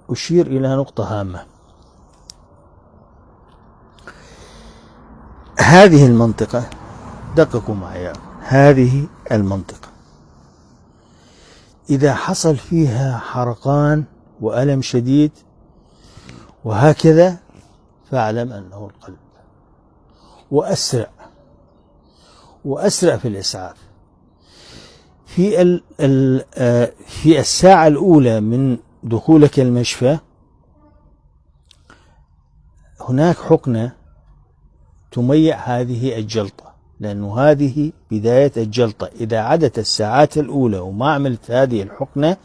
أشير إلى نقطة هامة. هذه المنطقة، دققوا معي، هذه المنطقة إذا حصل فيها حرقان وألم شديد وهكذا، فاعلم أنه القلب، وأسرع في الإسعاف. في الساعة الأولى من دخولك المشفى هناك حقنة تميع هذه الجلطة، لأنه هذه بداية الجلطة. إذا عدت الساعات الأولى وما عملت هذه الحقنة،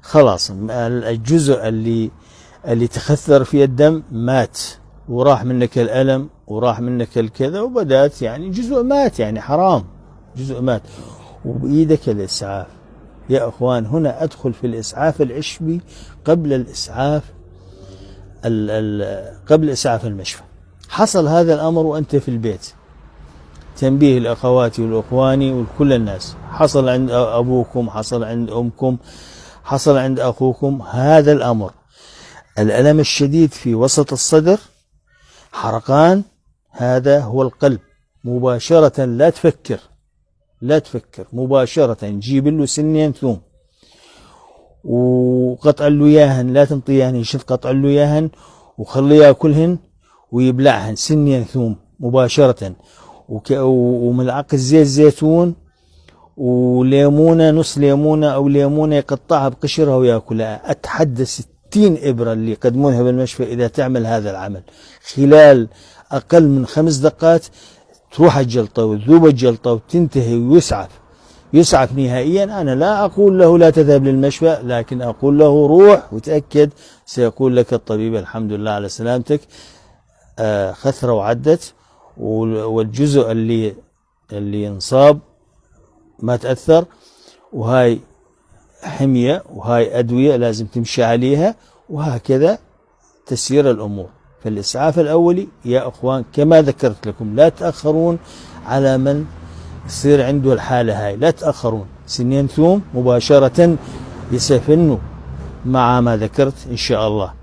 خلاص الجزء اللي تخثر في الدم مات، وراح منك الألم وراح منك الكذا، وبدأت يعني جزء مات، يعني حرام جزء مات. وبإيدك الإسعاف يا أخوان. هنا أدخل في الإسعاف العشبي قبل إسعاف المشفى. حصل هذا الأمر وأنت في البيت، تنبيه لأخواتي والأخواني وكل الناس، حصل عند أبوكم، حصل عند أمكم، حصل عند أخوكم هذا الأمر، الألم الشديد في وسط الصدر، حرقان، هذا هو القلب مباشرة. لا تفكر مباشرة، جيب له سنين ثوم وقطع له ياهن، لا تنطيهن، يشد قطع له ياهن وخليه ياكلهن ويبلعهن سنين ثوم مباشرة، وملعقة زيت زيتون وليمونة، نص ليمونة أو ليمونة يقطعها بقشرها وياكلها. أتحدى 60 إبرة اللي يقدمونها بالمشفى إذا تعمل هذا العمل خلال أقل من 5 دقات، تروح الجلطة وتذوب الجلطة وتنتهي ويسعف نهائيا. أنا لا أقول له لا تذهب للمشفى، لكن أقول له روح وتأكد، سيقول لك الطبيب الحمد لله على سلامتك، خثرة وعدت، والجزء اللي انصاب ما تأثر، وهاي حمية وهاي أدوية لازم تمشي عليها، وهكذا تسير الأمور. فالإسعاف الأولي يا أخوان كما ذكرت لكم، لا تأخرون على من يصير عنده الحالة هاي، لا تأخرون، سنين ثوم مباشرة يسفنوا مع ما ذكرت إن شاء الله.